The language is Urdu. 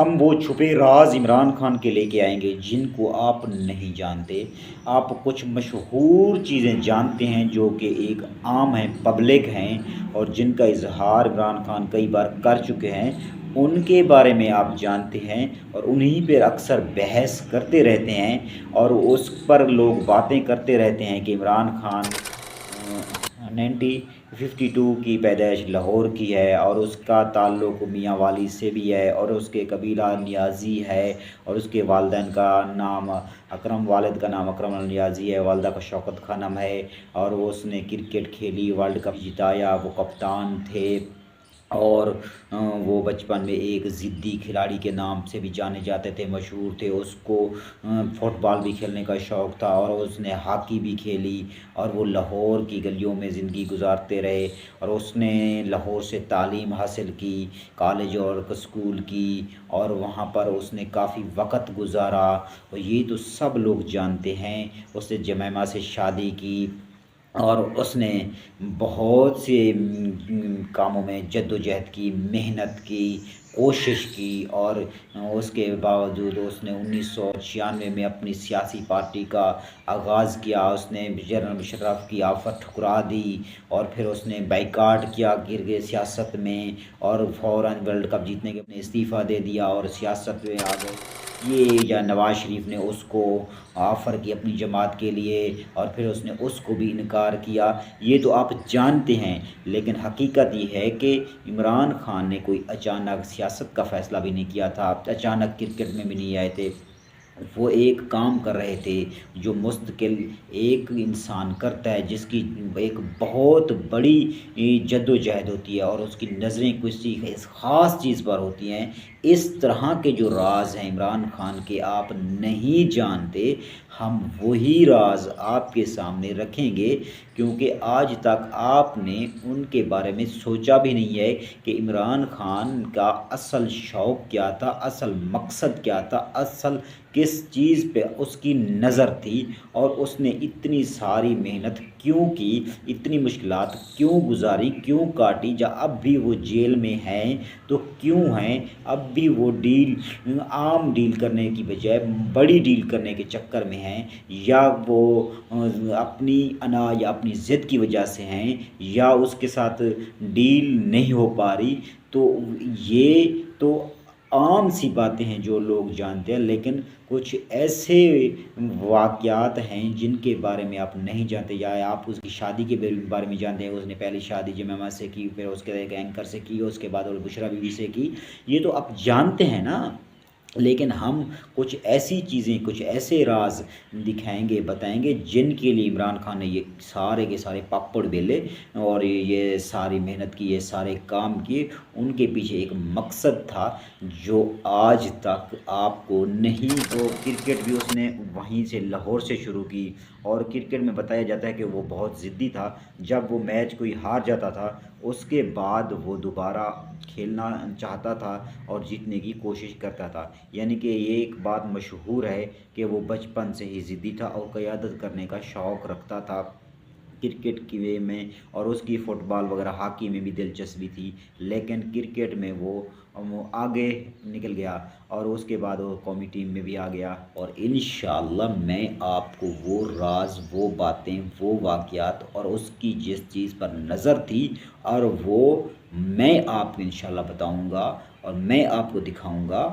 ہم وہ چھپے راز عمران خان کے لے کے آئیں گے جن کو آپ نہیں جانتے۔ آپ کچھ مشہور چیزیں جانتے ہیں جو کہ ایک عام ہیں، پبلک ہیں، اور جن کا اظہار عمران خان کئی بار کر چکے ہیں، ان کے بارے میں آپ جانتے ہیں اور انہی پہ اکثر بحث کرتے رہتے ہیں، اور اس پر لوگ باتیں کرتے رہتے ہیں کہ عمران خان 1952 کی پیدائش لاہور کی ہے، اور اس کا تعلق میاں والی سے بھی ہے، اور اس کے قبیلہ نیازی ہے، اور اس کے والدین کا نام اکرم، والد کا نام اکرم النیازی ہے، والدہ کا شوکت خانم ہے، اور اس نے کرکٹ کھیلی، ورلڈ کپ جتایا، وہ کپتان تھے، اور وہ بچپن میں ایک ضدی کھلاڑی کے نام سے بھی جانے جاتے تھے، مشہور تھے۔ اس کو فٹ بال بھی کھیلنے کا شوق تھا، اور اس نے ہاکی بھی کھیلی، اور وہ لاہور کی گلیوں میں زندگی گزارتے رہے، اور اس نے لاہور سے تعلیم حاصل کی، کالج اور اسکول کی، اور وہاں پر اس نے کافی وقت گزارا، اور یہ تو سب لوگ جانتے ہیں۔ اس نے جمیمہ سے شادی کی، اور اس نے بہت سے کاموں میں جد و جہد کی، محنت کی، کوشش کی، اور اس کے باوجود اس نے 1996 میں اپنی سیاسی پارٹی کا آغاز کیا۔ اس نے جنرل مشرف کی آفر ٹھکرا دی، اور پھر اس نے بائیکاٹ کیا گر سیاست میں، اور فوراً ورلڈ کپ جیتنے کے اپنے استعفیٰ دے دیا اور سیاست میں آ گئے۔ یہ یا نواز شریف نے اس کو آفر کی اپنی جماعت کے لیے، اور پھر اس نے اس کو بھی انکار کیا۔ یہ تو آپ جانتے ہیں، لیکن حقیقت یہ ہے کہ عمران خان نے کوئی اچانک سیاست کا فیصلہ بھی نہیں کیا تھا، اچانک کرکٹ میں بھی نہیں آئے تھے۔ وہ ایک کام کر رہے تھے جو مستقل ایک انسان کرتا ہے، جس کی ایک بہت بڑی جد و جہد ہوتی ہے، اور اس کی نظریں کسی خاص چیز پر ہوتی ہیں۔ اس طرح کے جو راز ہیں عمران خان کے آپ نہیں جانتے، ہم وہی راز آپ کے سامنے رکھیں گے، کیونکہ آج تک آپ نے ان کے بارے میں سوچا بھی نہیں ہے کہ عمران خان کا اصل شوق کیا تھا، اصل مقصد کیا تھا، اصل کس چیز پہ اس کی نظر تھی، اور اس نے اتنی ساری محنت کیوں کی، اتنی مشکلات کیوں گزاری، کیوں کاٹی، جب اب بھی وہ جیل میں ہیں تو کیوں ہیں؟ اب بھی وہ عام ڈیل کرنے کی بجائے بڑی ڈیل کرنے کے چکر میں ہیں، یا وہ اپنی انا یا اپنی ضد کی وجہ سے ہیں، یا اس کے ساتھ ڈیل نہیں ہو پا رہی؟ تو یہ تو عام سی باتیں ہیں جو لوگ جانتے ہیں، لیکن کچھ ایسے واقعات ہیں جن کے بارے میں آپ نہیں جانتے، یا آپ اس کی شادی کے بارے میں جانتے ہیں۔ اس نے پہلی شادی جمیمہ سے کی، پھر اس کے ایک اینکر سے کی، اس کے بعد اور بشریٰ بیوی سے کی۔ یہ تو آپ جانتے ہیں نا، لیکن ہم کچھ ایسی چیزیں، کچھ ایسے راز دکھائیں گے، بتائیں گے، جن کے لیے عمران خان نے یہ سارے کے سارے پاپڑ بیلے، اور یہ ساری محنت کی، یہ سارے کام کیے۔ ان کے پیچھے ایک مقصد تھا جو آج تک آپ کو نہیں۔ تو کرکٹ بھی اس نے وہیں سے لاہور سے شروع کی، اور کرکٹ میں بتایا جاتا ہے کہ وہ بہت ضدی تھا۔ جب وہ میچ کوئی ہار جاتا تھا، اس کے بعد وہ دوبارہ کھیلنا چاہتا تھا اور جیتنے کی کوشش کرتا تھا۔ یعنی کہ یہ ایک بات مشہور ہے کہ وہ بچپن سے ہی ضدی تھا اور قیادت کرنے کا شوق رکھتا تھا کرکٹ کی وے میں، اور اس کی فٹ بال وغیرہ ہاکی میں بھی دلچسپی تھی، لیکن کرکٹ میں وہ آگے نکل گیا، اور اس کے بعد وہ قومی ٹیم میں بھی آ گیا۔ اور انشاءاللہ میں آپ کو وہ راز، وہ باتیں، وہ واقعات، اور اس کی جس چیز پر نظر تھی، اور وہ میں آپ کو انشاءاللہ بتاؤں گا، اور میں آپ کو دکھاؤں گا